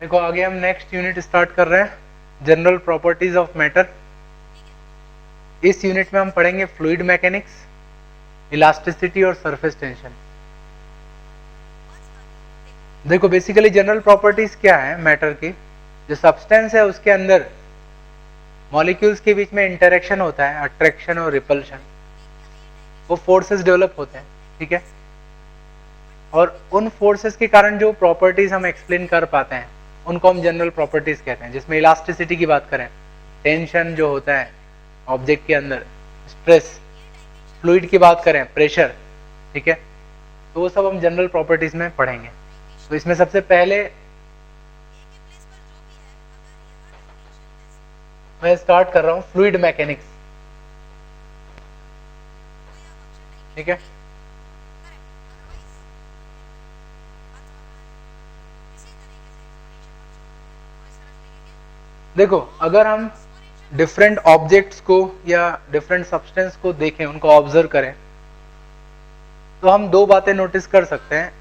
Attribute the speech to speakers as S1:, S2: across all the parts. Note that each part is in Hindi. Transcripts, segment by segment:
S1: देखो आगे हम नेक्स्ट यूनिट स्टार्ट कर रहे हैं, जनरल प्रॉपर्टीज ऑफ मैटर। इस यूनिट में हम पढ़ेंगे फ्लूइड मैकेनिक्स, इलास्टिसिटी और सरफेस टेंशन। देखो बेसिकली जनरल प्रॉपर्टीज क्या है मैटर की, जो सब्सटेंस है उसके अंदर मॉलिक्यूल्स के बीच में इंटरेक्शन होता है, अट्रैक्शन और रिपल्शन, वो फोर्सेस डेवलप होते हैं, ठीक है। और उन फोर्सेस के कारण जो प्रॉपर्टीज हम एक्सप्लेन कर पाते हैं उनको हम जनरल प्रॉपर्टीज कहते हैं। जिसमें इलास्टिसिटी की बात करें, टेंशन जो होता है ऑब्जेक्ट के अंदर, स्ट्रेस, फ्लूइड की बात करें, प्रेशर, ठीक है, तो वो सब हम जनरल प्रॉपर्टीज में पढ़ेंगे। तो इसमें सबसे पहले मैं स्टार्ट कर रहा हूं फ्लूइड मैकेनिक्स, ठीक है। देखो अगर हम डिफरेंट ऑब्जेक्ट्स को या डिफरेंट सब्सटेंस को देखें, उनको ऑब्जर्व करें, तो हम दो बातें नोटिस कर सकते हैं।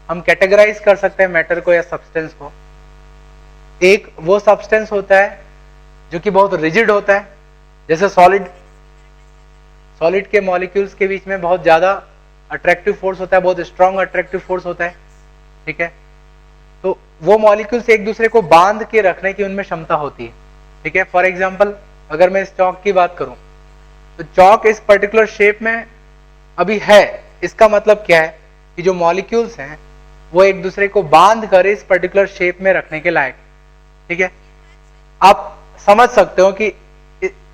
S1: हम कैटेगराइज कर सकते हैं मैटर को या सब्सटेंस को। एक वो सब्सटेंस होता है जो कि बहुत रिजिड होता है, जैसे सॉलिड के मॉलिक्यूल्स के बीच में बहुत ज्यादा अट्रैक्टिव फोर्स होता है, बहुत स्ट्रॉन्ग अट्रैक्टिव फोर्स होता है, ठीक है। तो वो मॉलिक्यूल्स एक दूसरे को बांध के रखने की उनमें क्षमता होती है, ठीक है। फॉर एग्जांपल अगर मैं इस चौक की बात करूं, तो चौक इस पर्टिकुलर शेप में अभी है, इसका मतलब क्या है कि जो मॉलिक्यूल्स हैं वो एक दूसरे को बांध कर इस पर्टिकुलर शेप में रखने के लायक, ठीक है। आप समझ सकते हो कि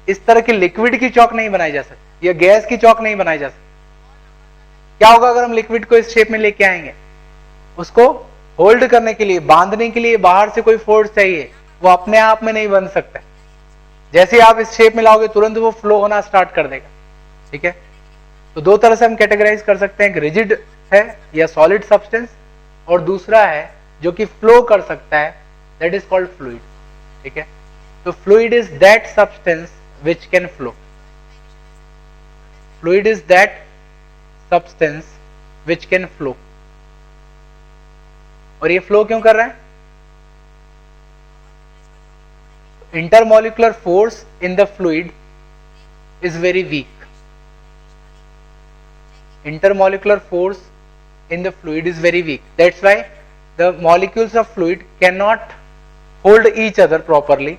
S1: इस तरह की लिक्विड की चौक नहीं बनाई जा सकती या गैस की चौक नहीं बनाई जा सकती। क्या होगा अगर हम लिक्विड को इस शेप में लेके आएंगे, उसको होल्ड करने के लिए, बांधने के लिए बाहर से कोई फोर्स चाहिए, वो अपने आप में नहीं बन सकता। जैसे आप इस शेप में लाओगे तुरंत वो फ्लो होना स्टार्ट कर देगा, ठीक है। तो दो तरह से हम कैटेगराइज कर सकते हैं, एक रिजिड है या सॉलिड सब्सटेंस, और दूसरा है जो कि फ्लो कर सकता है, दैट इज कॉल्ड फ्लूइड, ठीक है। तो fluid is that substance which can flow, fluid is that substance which can flow. और ये फ्लो क्यों कर रहा है? Intermolecular force in the fluid is very weak, intermolecular force in the fluid is very weak. That's why the molecules of fluid cannot hold each other properly.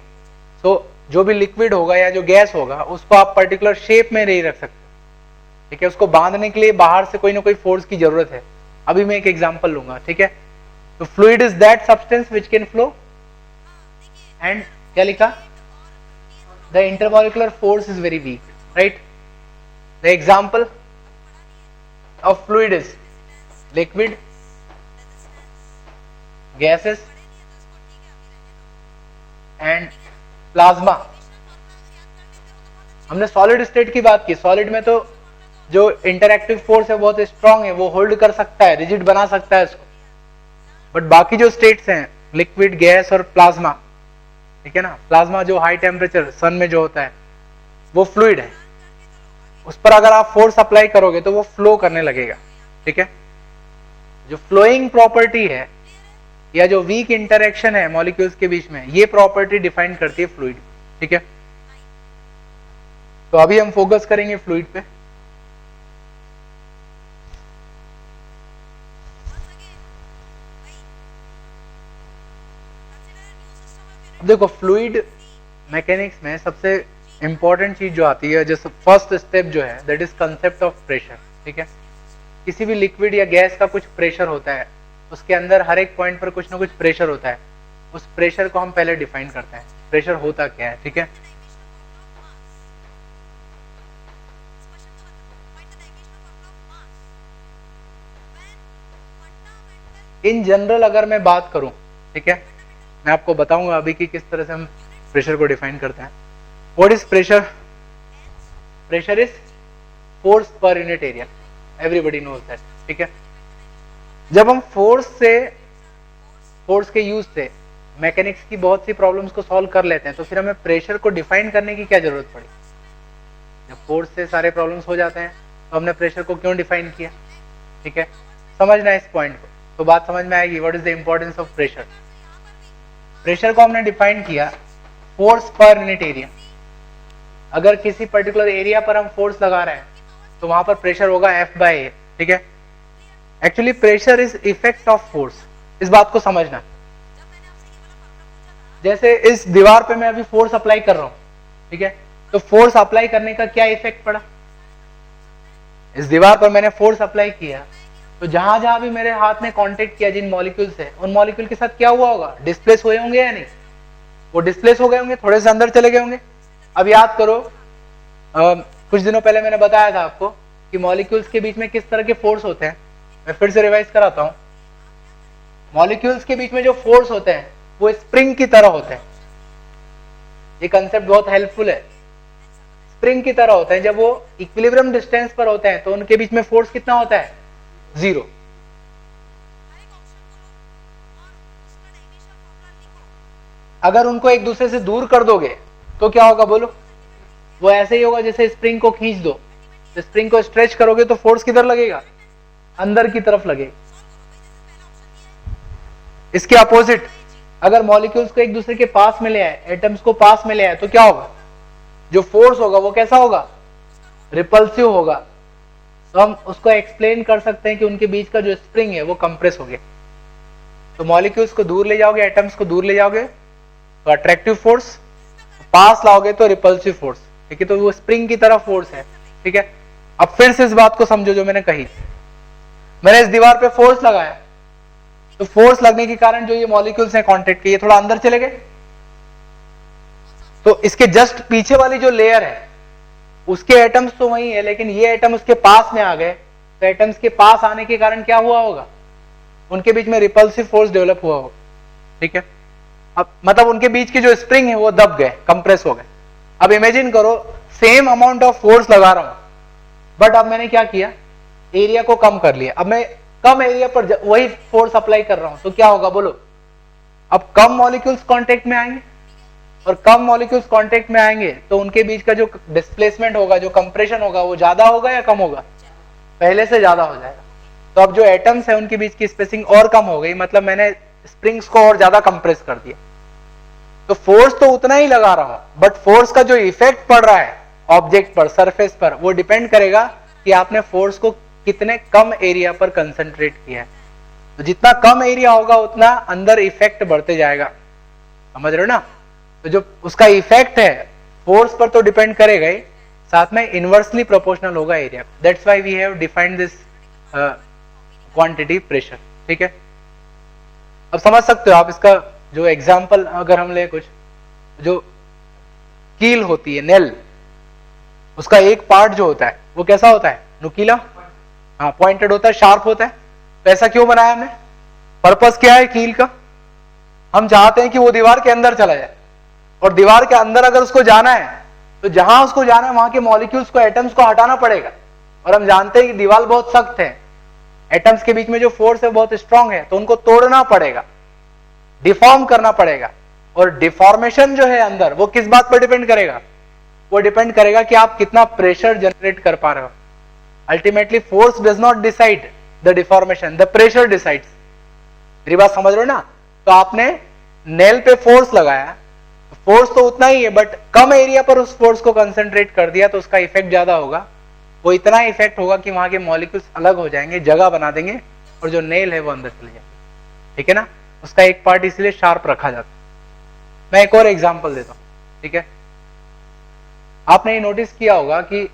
S1: So जो भी लिक्विड होगा या जो गैस होगा उसको आप पर्टिकुलर शेप में नहीं रख सकते, ठीक है। उसको बांधने के लिए बाहर से कोई ना कोई फोर्स की जरूरत है। अभी मैं एक एग्जांपल लूंगा, ठीक है। तो fluid is that substance which can flow, and क्या लिखा, the intermolecular force is very weak, right. The example of fluid is liquid, gases and plasma। हमने सॉलिड स्टेट की बात की। सॉलिड में तो जो इंटरएक्टिव फोर्स है बहुत स्ट्रांग है, वो होल्ड कर सकता है, रिजिड बना सकता है इसको। बट बाकी जो स्टेट्स हैं, लिक्विड, गैस और प्लाज्मा, ठीक है ना। प्लाज्मा जो हाई टेम्परेचर सन में जो होता है वो फ्लूइड है, उस पर अगर आप फोर्स अप्लाई करोगे तो वो फ्लो करने लगेगा, ठीक है। जो फ्लोइंग प्रॉपर्टी है या जो वीक इंटरेक्शन है मॉलिक्यूल्स के बीच में, ये प्रॉपर्टी डिफाइन करती है फ्लूइड, ठीक है। तो अभी हम फोकस करेंगे फ्लूइड पे। देखो फ्लूइड मैकेनिक्स में सबसे इंपॉर्टेंट चीज जो आती है, जैसे फर्स्ट स्टेप जो है, that is concept of pressure, ठीक है। किसी भी लिक्विड या गैस का कुछ प्रेशर होता है, उसके अंदर हर एक पॉइंट पर कुछ ना कुछ प्रेशर होता है। उस प्रेशर को हम पहले डिफाइन करते हैं, प्रेशर होता क्या है, ठीक है। इन जनरल अगर मैं बात करूं, ठीक है, मैं आपको बताऊंगा अभी कि किस तरह से हम प्रेशर को डिफाइन करते हैं। What is pressure? Pressure is force per unit area. Everybody knows that, ठीक है। जब हम फोर्स के यूज से मैकेनिक्स की बहुत सी प्रॉब्लम्स को सॉल्व कर लेते हैं, तो फिर हमें प्रेशर को डिफाइन करने की क्या जरूरत पड़ी? जब फोर्स से सारे प्रॉब्लम्स हो जाते हैं तो हमने प्रेशर को क्यों डिफाइन किया, ठीक है। समझना इस पॉइंट को, तो बात समझ में आएगी। What is the importance of pressure. Pressure को हमने डिफाइन किया फोर्स पर यूनिट एरिया। अगर किसी पर्टिकुलर एरिया पर हम फोर्स लगा रहे हैं तो वहां पर प्रेशर होगा F/A, ठीक है। Actually pressure is effect of force, इस बात को समझना। जैसे इस दीवार पे मैं अभी फोर्स अप्लाई कर रहा हूं, ठीक है, तो फोर्स अप्लाई करने का क्या इफेक्ट पड़ा? इस दीवार पर मैंने फोर्स अप्लाई किया तो जहां जहां भी मेरे हाथ ने कांटेक्ट किया जिन मॉलिक्यूल से, उन मॉलिक्यूल के साथ क्या हुआ होगा? डिस्प्लेस हुए होंगे या नहीं? वो डिस्प्लेस हो गए होंगे, थोड़े से अंदर चले गए होंगे। अब याद करो, कुछ दिनों पहले मैंने बताया था आपको कि मॉलिक्यूल्स के बीच में किस तरह के फोर्स होते हैं। मैं फिर से रिवाइज कराता हूं। मॉलिक्यूल्स के बीच में जो फोर्स होते हैं वो स्प्रिंग की तरह होते हैं। ये कंसेप्ट बहुत हेल्पफुल है। स्प्रिंग की तरह होते हैं। जब वो इक्विलिब्रियम डिस्टेंस पर होते हैं तो उनके बीच में फोर्स कितना होता है? 0। अगर उनको एक दूसरे से दूर कर दोगे तो क्या होगा बोलो? वो ऐसे ही होगा जैसे स्प्रिंग को खींच दो, तो स्प्रिंग को स्ट्रेच करोगे तो फोर्स किधर लगेगा? अंदर की तरफ लगेगा। इसके अपोजिट, अगर मॉलिक्यूल्स को एक दूसरे के पास में ले आए, एटम्स को पास में ले आए, तो क्या होगा? जो फोर्स होगा वो कैसा होगा? रिपल्सिव होगा। तो हम उसको एक्सप्लेन कर सकते हैं कि उनके बीच का जो स्प्रिंग है वो कंप्रेस हो गया। तो मॉलिक्यूल्स को दूर ले जाओगे, एटम्स को दूर ले जाओगे तो अट्रैक्टिव फोर्स, पास लाओगे तो रिपल्सिव फोर्स, ठीक है। तो वो स्प्रिंग की तरह फोर्स है, ठीक है। अब फिर से इस बात को समझो जो मैंने कही। मैंने इस दीवार पे फोर्स लगाया, तो फोर्स लगने के कारण जो ये मॉलिक्यूल्स हैं कांटेक्ट के, ये थोड़ा अंदर चले गए। तो इसके जस्ट पीछे वाली जो लेयर है उसके एटम्स तो वही है, लेकिन ये एटम उसके पास में आ गए। तो एटम्स के पास आने के कारण क्या हुआ होगा? उनके बीच में रिपल्सिव फोर्स डेवलप हुआ होगा, ठीक है। अब मतलब उनके बीच की जो स्प्रिंग है वो दब गए, कंप्रेस हो गए। अब इमेजिन करो, सेम अमाउंट ऑफ फोर्स लगा रहा हूं, बट अब मैंने क्या किया? एरिया को कम कर लिया। अब मैं कम एरिया पर वही फोर्स अप्लाई कर रहा हूं, तो क्या होगा बोलो? अब कम मॉलिक्यूल्स कांटेक्ट में आएंगे, और कम मॉलिक्यूल्स कांटेक्ट में आएंगे तो उनके बीच का जो डिस्प्लेसमेंट होगा, जो कंप्रेशन होगा, वो ज्यादा होगा या कम होगा? पहले से ज्यादा हो जाएगा। तो अब जो एटम्स है उनके बीच की स्पेसिंग और कम हो गई, मतलब मैंने स्प्रिंग्स को और ज्यादा कंप्रेस कर दिया। तो फोर्स तो उतना ही लगा रहा हूं, बट फोर्स का जो इफेक्ट पड़ रहा है ऑब्जेक्ट पर, सरफेस पर, वो डिपेंड करेगा कि आपने फोर्स को कितने कम एरिया पर कंसंट्रेट किया है। तो जितना कम एरिया होगा उतना अंदर इफेक्ट बढ़ते जाएगा, समझ रहे हो ना। तो जो उसका इफेक्ट है फोर्स पर तो डिपेंड करेगा ही, साथ में इनवर्सली प्रोपोर्शनल होगा area. That's why we have defined this quantity pressure, ठीक है। अब समझ सकते हो आप इसका जो एग्जांपल अगर हम ले, कुछ जो कील होती है, नेल, उसका एक पार्ट जो होता है वो कैसा होता है? नुकीला, हाँ, पॉइंटेड होता है, शार्प होता है। तो ऐसा क्यों बनाया हमने? पर्पस क्या है कील का? हम चाहते हैं कि वो दीवार के अंदर चला जाए, और दीवार के अंदर अगर उसको जाना है तो जहां उसको जाना है वहां के मॉलिक्यूल्स को, एटम्स को हटाना पड़ेगा। और हम जानते हैं कि दीवार बहुत सख्त है, एटम्स के बीच में जो फोर्स है बहुत स्ट्रांग है, तो उनको तोड़ना पड़ेगा, डिफॉर्म करना पड़ेगा। और डिफॉर्मेशन जो है अंदर, वो किस बात पर डिपेंड करेगा? वो डिपेंड करेगा कि आप कितना प्रेशर जनरेट कर पा रहे हो। Ultimately force does not decide the deformation, the pressure decides. मेरी बात समझ रहे हो ना। तो आपने नेल पे फोर्स लगाया, फोर्स तो उतना ही है, बट कम एरिया पर उस फोर्स को कंसंट्रेट कर दिया तो उसका इफेक्ट ज्यादा होगा। वो इतना इफेक्ट होगा कि वहां के मॉलिक्यूल्स अलग हो जाएंगे, जगह बना देंगे, और जो नेल है वो अंदर चले जाएंगे, ठीक है ना। उसका एक पार्ट इसलिए शार्प रखा जाता है। मैं एक और एग्जांपल देता हूं, ठीक है। आपने ये नोटिस किया होगा कि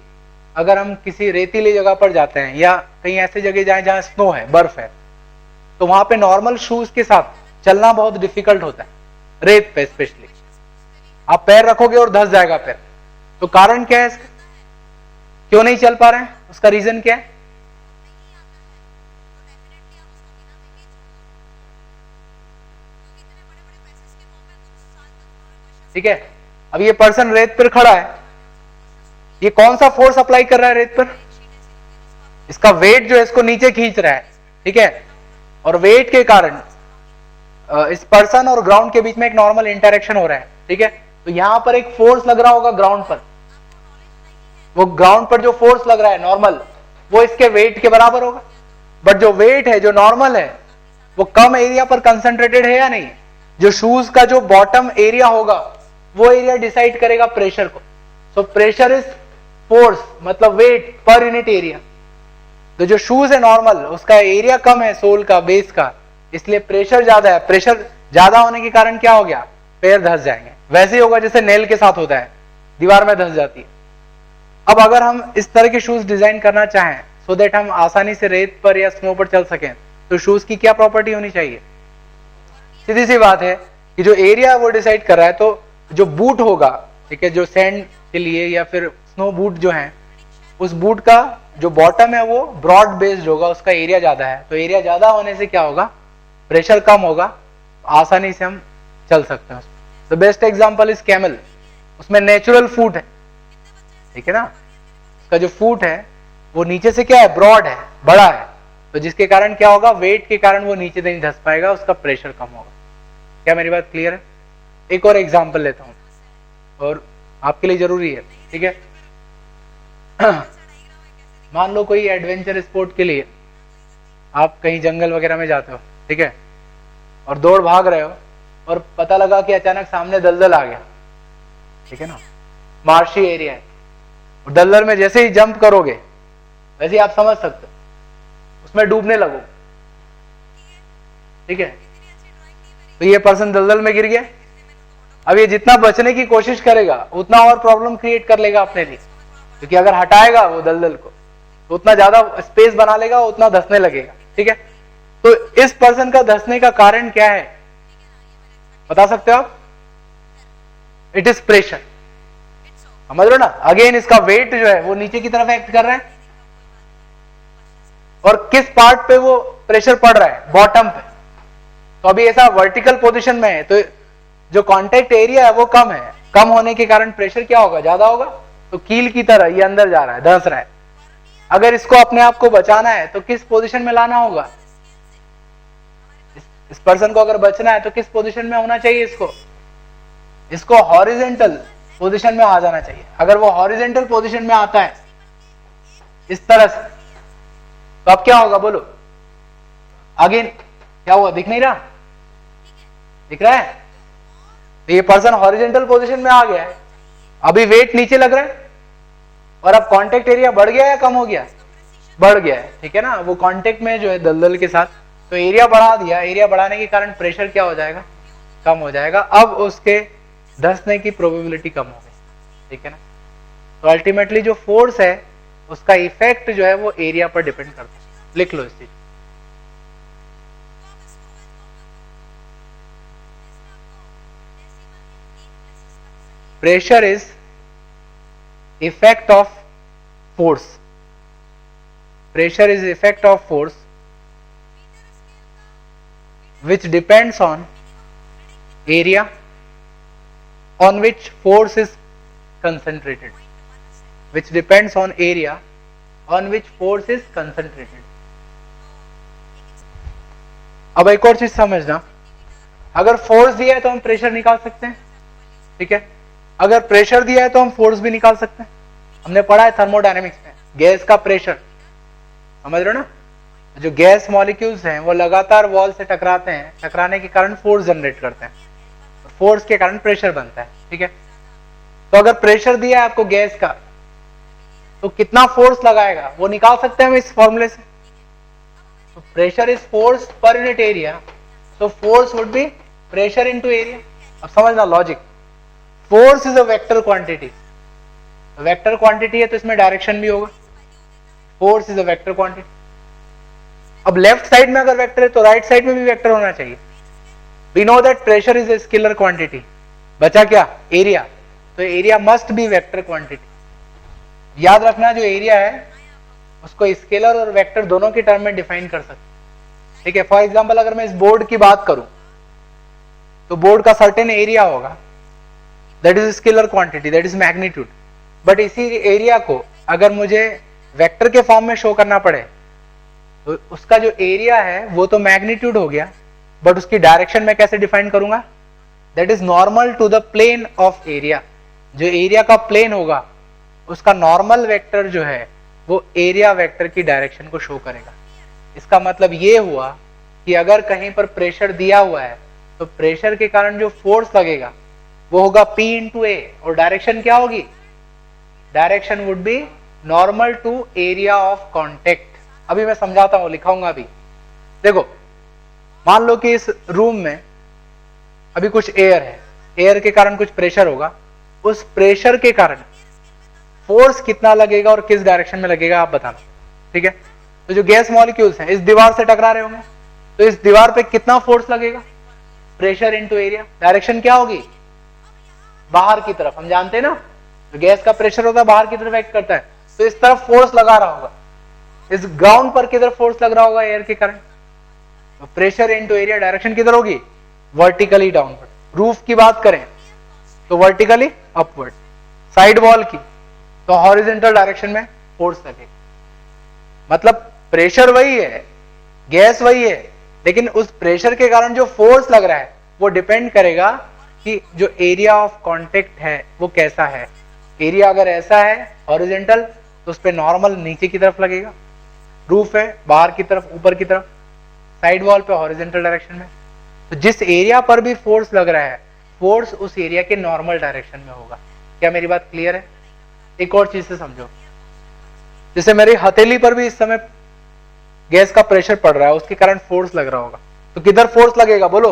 S1: अगर हम किसी रेतीली जगह पर जाते हैं या कहीं ऐसी जगह जाएं जहां स्नो है, बर्फ है, तो वहां पे नॉर्मल शूज के साथ चलना बहुत डिफिकल्ट होता है, रेत पे स्पेशली। आप पैर रखोगे और धंस जाएगा पैर। तो कारण क्या है इसका? क्यों नहीं चल पा रहे हैं? उसका रीजन क्या है? ठीक है। अब ये पर्सन रेत पर खड़ा है, ये कौन सा फोर्स अप्लाई कर रहा है रेत पर? इसका वेट जो है इसको नीचे खींच रहा है, ठीक है। और वेट के कारण इस पर्सन और ग्राउंड के बीच में एक नॉर्मल इंटरेक्शन हो रहा है, ठीक है। तो यहां पर एक फोर्स लग रहा होगा ग्राउंड पर, वो ग्राउंड पर जो फोर्स लग रहा है नॉर्मल, वो इसके वेट के बराबर होगा। बट जो वेट है, जो नॉर्मल है, वो कम एरिया पर कंसंट्रेटेड है या नहीं? जो शूज का जो बॉटम एरिया होगा वो एरिया डिसाइड करेगा प्रेशर को। सो प्रेशर इज फोर्स मतलब वेट पर यूनिट एरिया। तो जो शूज है नॉर्मल उसका एरिया कम है सोल का, बेस का, इसलिए प्रेशर ज्यादा है। प्रेशर ज्यादा होने के कारण क्या हो गया, पैर धंस जाएंगे। वैसे ही होगा जैसे नेल के साथ होता है, दीवार में धंस जाती है। अब अगर हम इस तरह के शूज डिजाइन करना चाहें सो दैट हम आसानी से रेत पर या स्नो पर चल सकें, तो शूज की क्या प्रॉपर्टी होनी चाहिए? सीधी सी बात है कि जो एरिया वो डिसाइड कर रहा है, तो जो बूट होगा, ठीक है, जो सैंड के लिए या फिर स्नो बूट जो है, उस बूट का जो बॉटम है वो ब्रॉड बेस्ड होगा, उसका एरिया ज्यादा है। तो एरिया ज्यादा होने से क्या होगा, प्रेशर कम होगा, आसानी से हम चल सकते हैं। The best example is camel, उसमें नेचुरल फूट है, ठीक है ना, उसका जो फूट है वो नीचे से क्या है, ब्रॉड है, बड़ा है, तो जिसके कारण क्या होगा, वेट के कारण वो नीचे नहीं धंस पाएगा, उसका प्रेशर कम होगा। क्या मेरी बात क्लियर है? एक और एग्जांपल लेता हूं और आपके लिए जरूरी है, ठीक है। मान लो कोई एडवेंचर स्पोर्ट के लिए आप कहीं जंगल वगैरह में जाते हो, ठीक है, और दौड़ भाग रहे हो और पता लगा कि अचानक सामने दलदल आ गया, ठीक है ना, मार्शी एरिया है, और दलदल में जैसे ही जंप करोगे वैसे ही आप समझ सकते हो उसमें डूबने लगो, ठीक है। तो ये पर्सन दलदल में गिर गया। अब ये जितना बचने की कोशिश करेगा उतना और प्रॉब्लम क्रिएट कर लेगा अपने लिए, क्योंकि अगर हटाएगा वो दलदल को तो उतना ज्यादा स्पेस बना लेगा, उतना धंसने लगेगा, ठीक है। तो इस पर्सन का धंसने का कारण क्या है, बता सकते हो आप? It is pressure. समझ लो ना, अगेन इसका वेट जो है वो नीचे की तरफ एक्ट कर रहा है, और किस पार्ट पे वो प्रेशर पड़ रहा है, बॉटम पे। तो अभी ऐसा वर्टिकल पोजीशन में है तो जो कांटेक्ट एरिया है वो कम है, कम होने के कारण प्रेशर क्या होगा, ज्यादा होगा। तो कील की तरह ये अंदर जा रहा है, धंस रहा है। अगर इसको अपने आप को बचाना है तो किस पोजीशन में लाना होगा, इस पर्सन को अगर बचना है तो किस पोजीशन में होना चाहिए, इसको हॉरिजेंटल पोजीशन में आ जाना चाहिए। अगर वो हॉरिजेंटल पोजीशन में आता है इस तरह से, तो अब क्या होगा बोलो, अगेन क्या हुआ, दिख नहीं रहा, दिख रहा है? तो ये पर्सन हॉरिजेंटल पोजीशन में आ गया है, अभी वेट नीचे लग रहा है, और अब कांटेक्ट एरिया बढ़ गया या कम हो गया, बढ़ गया है, ठीक है ना। वो कांटेक्ट में जो है दलदल के साथ, तो एरिया बढ़ा दिया, एरिया बढ़ाने के कारण प्रेशर क्या हो जाएगा, कम हो जाएगा। अब उसके धंसने की प्रोबेबिलिटी कम हो गई, ठीक है ना। तो अल्टीमेटली जो फोर्स है उसका इफेक्ट जो है वो एरिया पर डिपेंड करता है। लिख लो इस चीज। Pressure is effect of force, pressure is effect of force which depends on area on which force is concentrated, which depends on area on which force is concentrated. अब एक और चीज समझना, अगर फोर्स दिया है तो हम प्रेशर निकाल सकते हैं, ठीक है। अगर प्रेशर दिया है तो हम फोर्स भी निकाल सकते हैं। हमने पढ़ा है थर्मोडायनेमिक्स में, गैस का प्रेशर, समझ रहे हो ना, जो गैस मॉलिक्यूल्स हैं वो लगातार वॉल से टकराते हैं, टकराने के कारण फोर्स जनरेट करते हैं, फोर्स के कारण प्रेशर बनता है, ठीक है। तो अगर प्रेशर दिया है आपको गैस का, तो कितना फोर्स लगाएगा वो निकाल सकते हैं हम इस फॉर्मूले से। तो pressure is force per unit area, so force would be pressure into area. अब समझना logic, force is a vector quantity, vector quantity है तो इसमें डायरेक्शन भी होगा, force is a vector quantity. अब लेफ्ट साइड में अगर वेक्टर है तो राइट साइड में भी वेक्टर होना चाहिए। We know that pressure is a scalar quantity, बचा क्या, एरिया, तो area must be vector quantity. याद रखना जो एरिया है उसको स्केलर और वेक्टर दोनों के टर्म में डिफाइन कर सकते, ठीक है। फॉर एग्जांपल अगर मैं इस बोर्ड की बात करूं तो बोर्ड का सर्टेन एरिया होगा, that is scalar quantity, that is magnitude. But इसी एरिया को अगर मुझे वेक्टर के फॉर्म में शो करना पड़े तो उसका जो एरिया है वो तो मैग्नीट्यूड हो गया, बट उसकी डायरेक्शन में कैसे डिफाइन करूंगा, that is normal to the plane of area. जो एरिया का प्लेन होगा उसका नॉर्मल वेक्टर जो है वो एरिया वेक्टर की डायरेक्शन को शो करेगा। इसका मतलब ये हुआ कि अगर कहीं पर प्रेशर दिया हुआ है तो प्रेशर के कारण जो फोर्स लगेगा वो होगा P इंटू ए, और डायरेक्शन क्या होगी? Direction would be normal to area of contact. अभी मैं समझाता हूं, लिखाऊंगा अभी। देखो, मान लो कि इस रूम में अभी कुछ एयर है, एयर के कारण कुछ प्रेशर होगा, उस प्रेशर के कारण फोर्स कितना लगेगा और किस डायरेक्शन में लगेगा आप बताना, ठीक है? तो जो गैस मॉलिक्यूल्स हैं इस दीवार से टकरा रहे होंगे, तो इस दीवार पे कितना फोर्स लगेगा? Pressure into area. डायरेक्शन क्या होगी? बाहर की तरफ। हम जानते हैं ना, तो गैस का प्रेशर होता है बाहर की तरफ एक्ट करता है, तो इस तरफ फोर्स लगा रहा होगा, इस ग्राउंड पर किधर फोर्स लग रहा होगा? एयर के कारण। तो प्रेशर इनटू एरिया, डायरेक्शन किधर होगी? Vertically downward. रूफ की बात करें तो वर्टिकली अपवर्ड, साइड वॉल की तो हॉरिजॉन्टल डायरेक्शन में फोर्स लगेगा। मतलब प्रेशर वही है, गैस वही है, लेकिन उस प्रेशर के कारण जो फोर्स लग रहा है वो डिपेंड करेगा कि जो एरिया ऑफ कांटेक्ट है वो कैसा है। एरिया अगर ऐसा है हॉरिजॉन्टल तो उस पे नॉर्मल नीचे की तरफ लगेगा, रूफ है बाहर की तरफ, ऊपर की तरफ, साइड वॉल पे हॉरिजॉन्टल डायरेक्शन में। तो जिस एरिया पर भी फोर्स लग रहा है, फोर्स उस एरिया के नॉर्मल डायरेक्शन में होगा। क्या मेरी बात क्लियर है? एक और चीज से समझो, जैसे मेरी हथेली पर भी इस समय गैस का प्रेशर पड़ रहा है, उसके कारण फोर्स लग रहा होगा, तो किधर फोर्स लगेगा बोलो?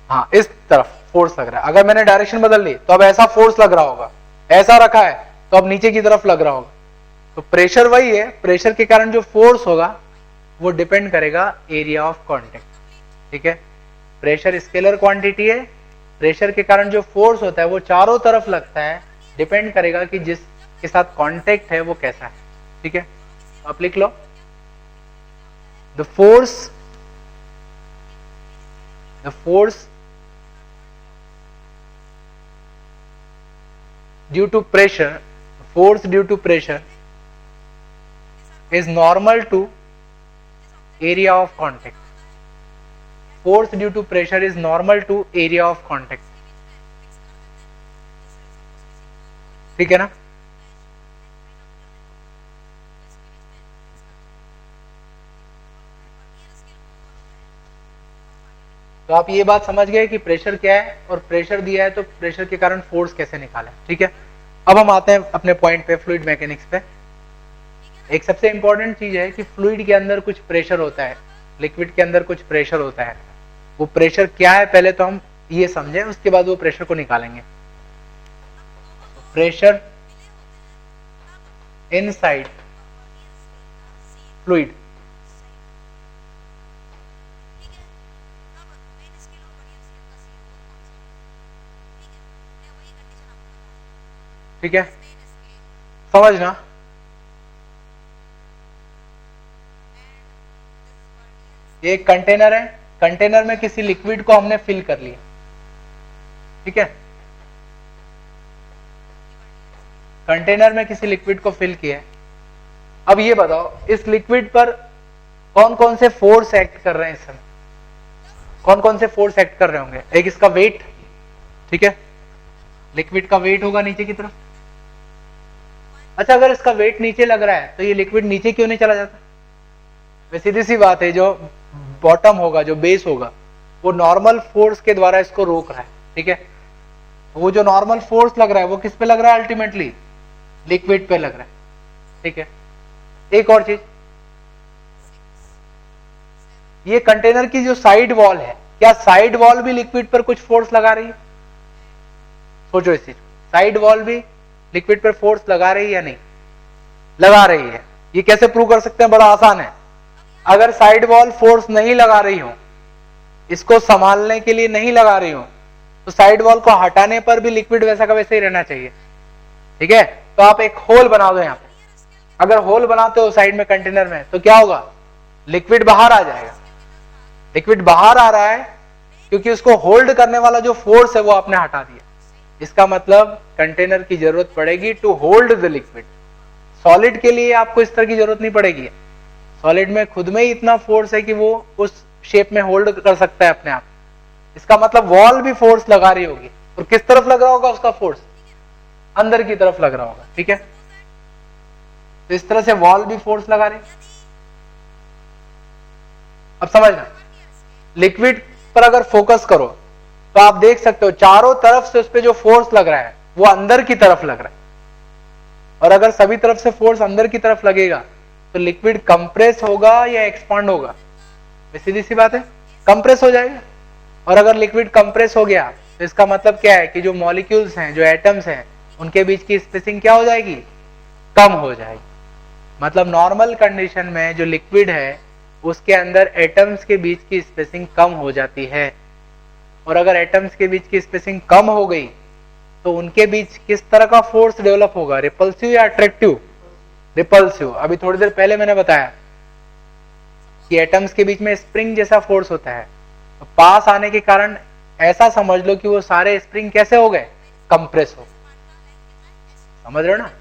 S1: हाँ, इस तरफ फोर्स लग रहा है। अगर मैंने डायरेक्शन बदल ली तो अब ऐसा फोर्स लग रहा होगा, ऐसा रखा है तो अब नीचे की तरफ लग रहा होगा। तो प्रेशर वही है, प्रेशर के कारण जो फोर्स होगा वो डिपेंड करेगा एरिया ऑफ कांटेक्ट, ठीक है? प्रेशर स्केलर क्वांटिटी है, प्रेशर के कारण जो फोर्स होता है वो चारों तरफ लगता है, डिपेंड करेगा कि जिसके साथ कांटेक्ट है वो कैसा है, ठीक है? आप लिख लो, the force due to pressure, force due to pressure is normal to area of contact. Force due to pressure is normal to area of contact. ठीक है ना? तो आप ये बात समझ गए कि प्रेशर क्या है, और प्रेशर दिया है तो प्रेशर के कारण फोर्स कैसे निकालें, ठीक है? अब हम आते हैं अपने पॉइंट पे, फ्लूइड मैकेनिक्स पे। एक सबसे इंपॉर्टेंट चीज है कि फ्लूइड के अंदर कुछ प्रेशर होता है, लिक्विड के अंदर कुछ प्रेशर होता है। वो प्रेशर क्या है पहले तो हम ये समझें, उसके बाद वो प्रेशर को निकालेंगे। प्रेशर इनसाइड फ्लूइड, ठीक है? समझना, ये एक कंटेनर है, कंटेनर में किसी लिक्विड को हमने फिल कर लिया, ठीक है? कंटेनर में किसी लिक्विड को फिल किया है। अब ये बताओ इस लिक्विड पर कौन कौन से फोर्स एक्ट कर रहे हैं इस समय? कौन कौन से फोर्स एक्ट कर रहे होंगे? एक इसका वेट, ठीक है? लिक्विड का वेट होगा नीचे की तरफ। अच्छा, अगर इसका वेट नीचे लग रहा है तो ये लिक्विड नीचे क्यों नहीं चला जाता? वे सीधी सी बात है, जो बॉटम होगा, जो बेस होगा, वो नॉर्मल फोर्स के द्वारा इसको रोक रहा है, ठीक है? वो जो नॉर्मल फोर्स लग रहा है वो किस पे लग रहा है? अल्टीमेटली लिक्विड पे लग रहा है, ठीक है? एक और चीज, ये कंटेनर की जो साइड वॉल है, क्या साइड वॉल भी लिक्विड पर कुछ फोर्स लगा रही है? सोचो इस चीज, साइड वॉल भी लिक्विड पर फोर्स लगा रही है या नहीं? लगा रही है। ये कैसे प्रूव कर सकते हैं? बड़ा आसान है। अगर साइड वॉल फोर्स नहीं लगा रही हो, इसको संभालने के लिए नहीं लगा रही हो, तो साइड वॉल को हटाने पर भी लिक्विड वैसा का वैसे ही रहना चाहिए, ठीक है? तो आप एक होल बना दो यहाँ पे। अगर होल बनाते हो साइड में कंटेनर में तो क्या होगा? लिक्विड बाहर आ जाएगा। लिक्विड बाहर आ रहा है क्योंकि उसको होल्ड करने वाला जो फोर्स है वो आपने हटा दिया। इसका मतलब कंटेनर की जरूरत पड़ेगी to hold the liquid. Solid के लिए आपको इस तरह की जरूरत नहीं पड़ेगी। सॉलिड में खुद में ही इतना फोर्स है कि वो उस शेप में होल्ड कर सकता है अपने आप। इसका मतलब वॉल भी फोर्स लगा रही होगी, और किस तरफ लग रहा होगा उसका फोर्स? अंदर की तरफ लग रहा होगा, ठीक है? तो इस तरह से वॉल भी फोर्स लगा रही। अब समझना, लिक्विड पर अगर फोकस करो तो आप देख सकते हो चारों तरफ से उस पर जो फोर्स लग रहा है वो अंदर की तरफ लग रहा है, और अगर सभी तरफ से फोर्स अंदर की तरफ लगेगा तो लिक्विड कंप्रेस होगा या एक्सपांड होगा? सीधी सी बात है, कंप्रेस हो जाएगा। और अगर लिक्विड कंप्रेस हो गया तो इसका मतलब क्या है कि जो मॉलिक्यूल्स हैं, जो एटम्स हैं, उनके बीच की स्पेसिंग क्या हो जाएगी? कम हो जाएगी। मतलब नॉर्मल कंडीशन में जो लिक्विड है उसके अंदर एटम्स के बीच की स्पेसिंग कम हो जाती है, और अगर एटम्स के बीच की स्पेसिंग कम हो गई तो उनके बीच किस तरह का फोर्स डेवलप होगा? रिपल्सिव या अट्रैक्टिव? रिपल्सिव। अभी थोड़ी देर पहले मैंने बताया कि एटम्स के बीच में स्प्रिंग जैसा फोर्स होता है, तो पास आने के कारण ऐसा समझ लो कि वो सारे स्प्रिंग कैसे हो गए? कंप्रेस हो। समझ रहे हो ना?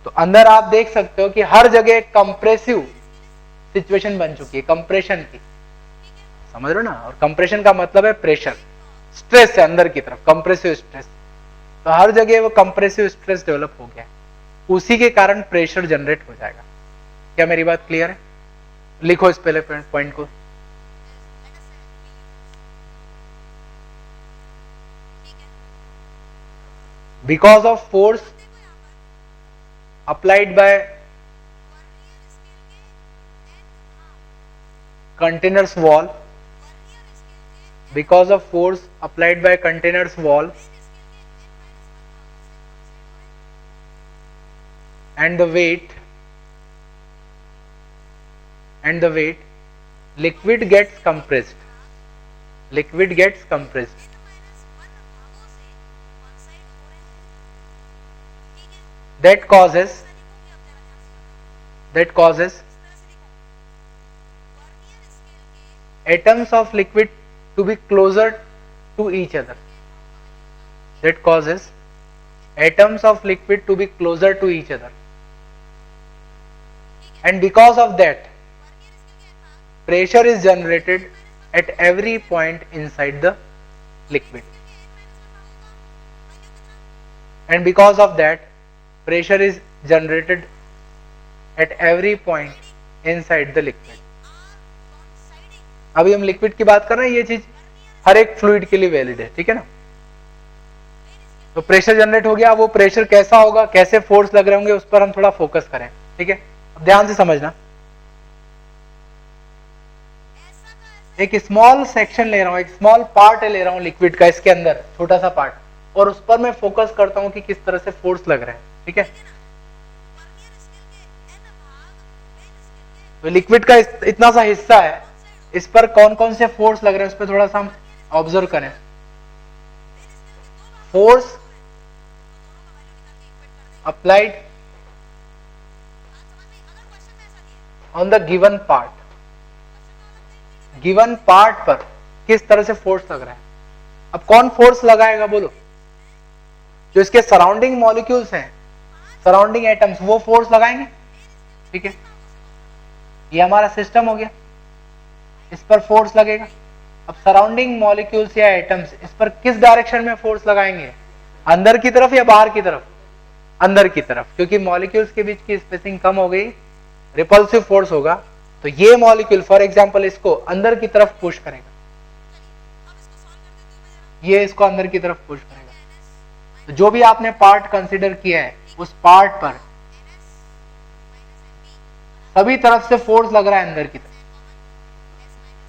S1: तो अंदर आप देख सकते हो कि हर जगह कंप्रेसिव सिचुएशन बन चुकी है, कंप्रेशन की। समझ रहे हो ना? और कंप्रेशन का मतलब है प्रेशर, स्ट्रेस है अंदर की तरफ, कंप्रेसिव स्ट्रेस। तो हर जगह वो कंप्रेसिव स्ट्रेस डेवलप हो गया है, उसी के कारण प्रेशर जनरेट हो जाएगा। क्या मेरी बात क्लियर है? लिखो इस पहले पॉइंट को। Because of force applied bye containers wall, because of force applied by container's wall and the weight liquid gets compressed. That causes atoms of liquid to be closer to each other. And because of that, pressure is generated at every point inside the liquid. अभी हम लिक्विड की बात कर रहे हैं, ये चीज हर एक फ्लूइड के लिए वैलिड है, ठीक है ना? तो प्रेशर जनरेट हो गया, वो प्रेशर कैसा होगा, कैसे फोर्स लग रहे होंगे, उस पर हम थोड़ा फोकस करें, ठीक है? अब ध्यान से समझना। एक स्मॉल सेक्शन ले रहा हूं, एक स्मॉल पार्ट ले रहा हूं लिक्विड का, इसके अंदर छोटा सा पार्ट, और उस पर मैं फोकस करता हूं कि किस तरह से फोर्स लग रहा है, ठीक है? तो लिक्विड का इतना सा हिस्सा है, इस पर कौन कौन से फोर्स लग रहे हैं उस पर थोड़ा सा हम ऑब्जर्व करें। Force applied on the given part पर किस तरह से फोर्स लग रहा है। अब कौन फोर्स लगाएगा बोलो? जो इसके सराउंडिंग मॉलिक्यूल्स हैं, सराउंडिंग एटम्स, वो फोर्स लगाएंगे, ठीक है? ये हमारा सिस्टम हो गया, इस पर फोर्स लगेगा। अब सराउंडिंग मॉलिक्यूल्स या एटम्स इस पर किस डायरेक्शन में फोर्स लगाएंगे? अंदर की तरफ या बाहर की तरफ? अंदर की तरफ, क्योंकि मॉलिक्यूल्स के बीच की स्पेसिंग कम हो गई, रिपल्सिव फोर्स होगा, तो ये मॉलिक्यूल फॉर एग्जांपल इसको अंदर की तरफ पुश करेगा, ये इसको अंदर की तरफ पुश करेगा। तो जो भी आपने पार्ट कंसीडर किया है, उस पार्ट पर सभी तरफ से फोर्स लग रहा है अंदर की तरफ।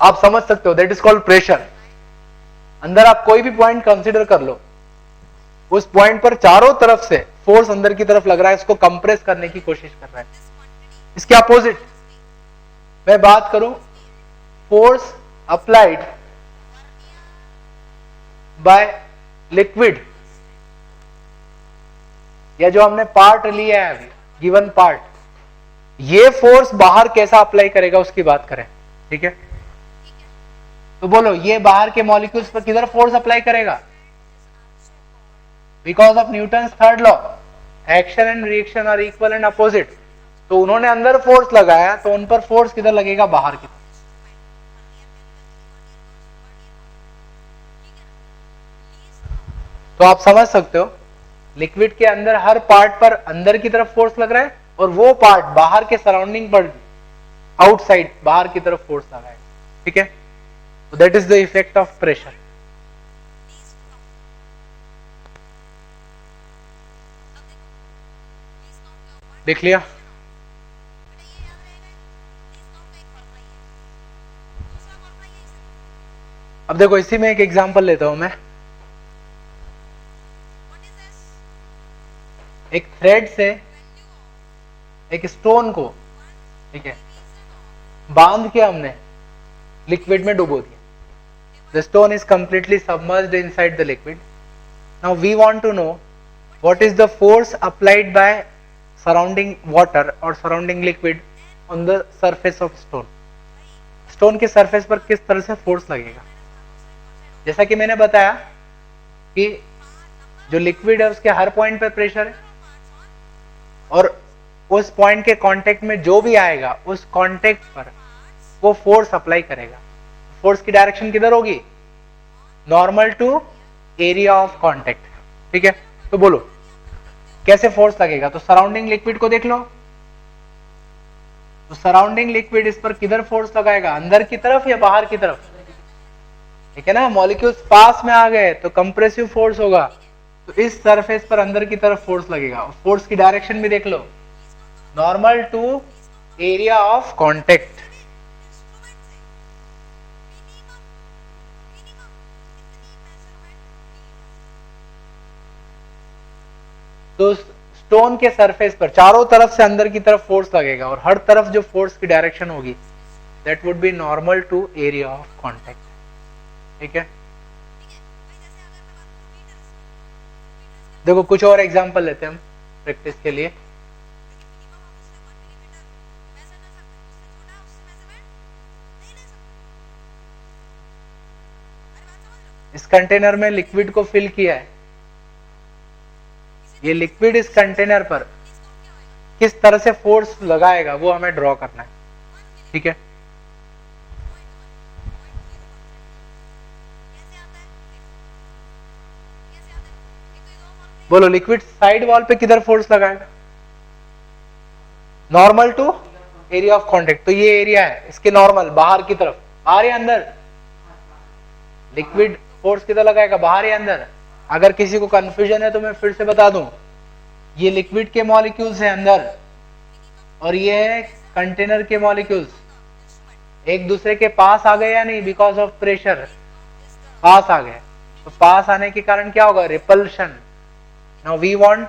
S1: आप समझ सकते हो, दैट इज कॉल्ड प्रेशर। अंदर आप कोई भी पॉइंट कंसीडर कर लो, उस पॉइंट पर चारों तरफ से फोर्स अंदर की तरफ लग रहा है, उसको कंप्रेस करने की कोशिश कर रहा है। इसके अपोजिट मैं बात करूं, फोर्स अप्लाइड बाय लिक्विड, या जो हमने पार्ट लिया है अभी, गिवन पार्ट, ये फोर्स बाहर कैसा अप्लाई करेगा उसकी बात करें, ठीक है? तो बोलो, ये बाहर के मॉलिक्यूल्स पर किधर फोर्स अप्लाई करेगा? Because of Newton's third law, action and reaction are equal and opposite. तो उन्होंने अंदर फोर्स लगाया, तो उन पर फोर्स किधर लगेगा? बाहर की तरफ। तो आप समझ सकते हो, लिक्विड के अंदर हर पार्ट पर अंदर की तरफ फोर्स लग रहा है, और वो पार्ट बाहर के सराउंडिंग पर आउटसाइड बाहर की तरफ फोर्स लगा है, ठीक है? That is the effect of pressure. देख लिया? अब देखो इसी में एक एग्जांपल लेता हूं मैं। एक थ्रेड से एक स्टोन को, ठीक है, बांध के हमने लिक्विड में डुबो दिया। The stone is completely submerged inside the liquid. Now we want to know what is the force applied by surrounding water और surrounding liquid on the surface of stone. Stone के सरफेस पर किस तरह से फोर्स लगेगा। जैसा कि मैंने बताया कि जो लिक्विड है उसके हर पॉइंट पर प्रेशर है और उस पॉइंट के कांटेक्ट में जो भी आएगा उस कांटेक्ट पर वो फोर्स अप्लाई करेगा। फोर्स की डायरेक्शन किधर होगी? Normal to area of contact. ठीक है, तो बोलो कैसे फोर्स लगेगा। तो सराउंडिंग लिक्विड को देख लो, तो सराउंडिंग लिक्विड इस पर किधर फोर्स लगाएगा? अंदर की तरफ या बाहर की तरफ? ठीक है ना, मॉलिक्यूल्स पास में आ गए तो कंप्रेसिव फोर्स होगा, तो इस सरफेस पर अंदर की तरफ फोर्स लगेगा। फोर्स की डायरेक्शन भी देख लो, normal to area of contact. तो स्टोन के सरफेस पर चारों तरफ से अंदर की तरफ फोर्स लगेगा और हर तरफ जो फोर्स की डायरेक्शन होगी that would be normal to area of contact. ठीक है, देखो कुछ और एग्जांपल लेते हैं हम प्रैक्टिस के लिए। इस कंटेनर में लिक्विड को फिल किया है, ये लिक्विड इस कंटेनर पर किस तरह से फोर्स लगाएगा वो हमें ड्रॉ करना है। ठीक है, बोलो लिक्विड साइड वॉल पे किधर फोर्स लगाएगा? Normal to area of contact. तो ये एरिया है इसके नॉर्मल बाहर की तरफ, बाहर या अंदर? लिक्विड फोर्स किधर लगाएगा, बाहर या अंदर? अगर किसी को कंफ्यूजन है तो मैं फिर से बता दूं, ये लिक्विड के मॉलिक्यूल्स है अंदर और ये है कंटेनर के मॉलिक्यूल्स। एक दूसरे के पास आ गए या नहीं? बिकॉज ऑफ प्रेशर पास आ गए, तो पास आने के कारण क्या होगा? Repulsion. Now we want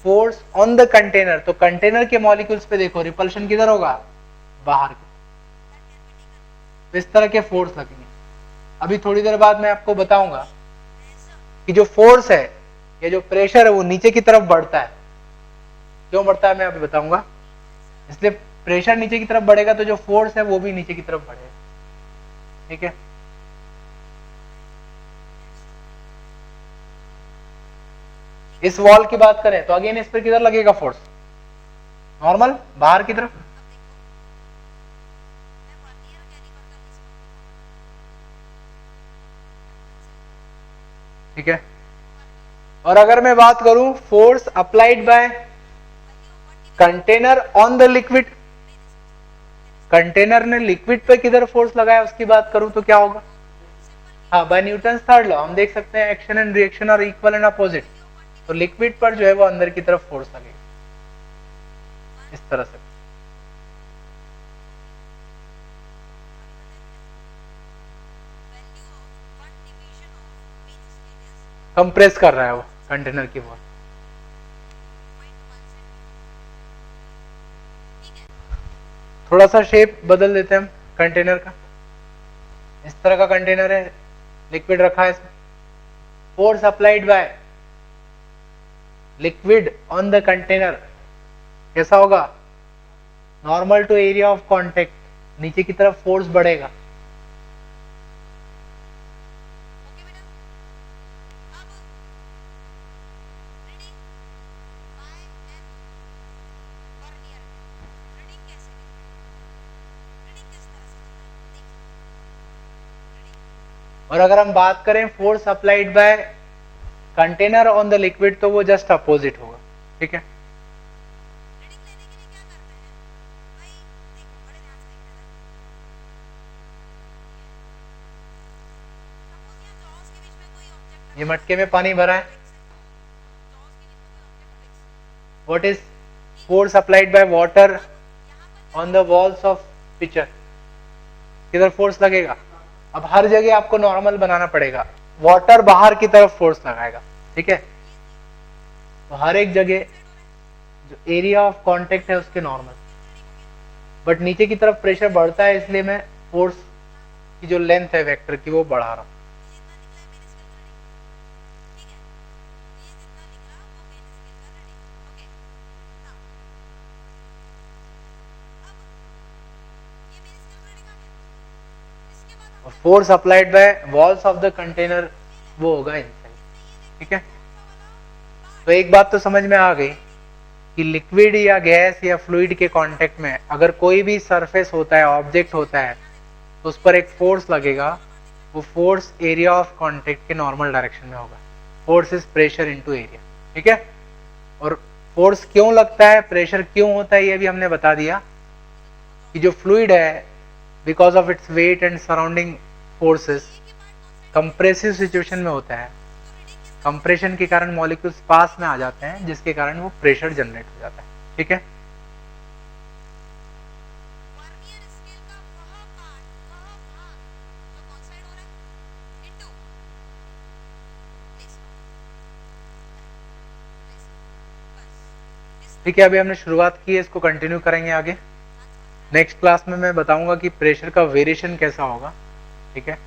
S1: force on the container, तो कंटेनर के मॉलिक्यूल्स पे देखो रिपल्शन किधर होगा? बाहर की। तो इस तरह के फोर्स लगेंगे। अभी थोड़ी देर बाद मैं आपको बताऊंगा कि जो फोर्स है या जो प्रेशर है वो नीचे की तरफ बढ़ता है। क्यों बढ़ता है मैं अभी बताऊंगा। इसलिए प्रेशर नीचे की तरफ बढ़ेगा तो जो फोर्स है वो भी नीचे की तरफ बढ़ेगा। ठीक है, इस वॉल की बात करें तो अगेन इस पर किधर लगेगा फोर्स? नॉर्मल बाहर की तरफ। ठीक है, और अगर मैं बात करूं force applied bye container on the liquid, container ने लिक्विड पे किधर फोर्स लगाया उसकी बात करूं तो क्या होगा? हाँ, बाय न्यूटन थर्ड लॉ हम देख सकते हैं एक्शन एंड रिएक्शन और इक्वल एंड अपोजिट। तो लिक्विड पर जो है वो अंदर की तरफ फोर्स लगेगा इस तरह से। कंप्रेस कर रहा है वो कंटेनर की वॉल। थोड़ा सा शेप बदल देते हैं हम कंटेनर का। इस तरह का कंटेनर है, लिक्विड रखा है इसमें, force applied by liquid on the container कैसा होगा? Normal to area of contact, नीचे की तरफ फोर्स बढ़ेगा। और अगर हम बात करें force applied bye container on the liquid तो वो जस्ट अपोजिट होगा। ठीक है, ये मटके में पानी भरा है. What is force applied by water on the walls of pitcher? किधर फोर्स लगेगा? अब हर जगह आपको नॉर्मल बनाना पड़ेगा. वाटर बाहर की तरफ फोर्स लगाएगा, ठीक है. तो हर एक जगह जो एरिया ऑफ कांटेक्ट है उसके नॉर्मल, बट नीचे की तरफ प्रेशर बढ़ता है, इसलिए मैं फोर्स की जो लेंथ है वेक्टर की वो बढ़ा रहा हूं. Force applied bye walls of the container वो होगा इनसाइड, ठीक है. तो एक बात तो समझ में आ गई कि लिक्विड या गैस या फ्लूइड के कांटेक्ट में अगर कोई भी सरफेस होता है, ऑब्जेक्ट होता है, तो उस पर एक फोर्स लगेगा. वो फोर्स एरिया ऑफ कांटेक्ट के नॉर्मल डायरेक्शन में होगा. Force is pressure into area, ठीक है. और फोर्स क्यों लगता है, प्रेशर क्यों होता है, ये भी हमने बता दिया कि जो फ्लूइड है because of its weight and surrounding forces compressive situation में होता है. कंप्रेशन के कारण मॉलिक्यूल्स पास में आ जाते हैं, जिसके कारण वो प्रेशर जनरेट हो जाता है, ठीक है. ठीक है, अभी हमने शुरुआत की है, इसको कंटिन्यू करेंगे आगे. नेक्स्ट क्लास में मैं बताऊंगा कि प्रेशर का वेरिएशन कैसा होगा, ठीक है,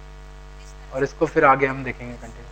S1: और इसको फिर आगे हम देखेंगे कंटिन्यू.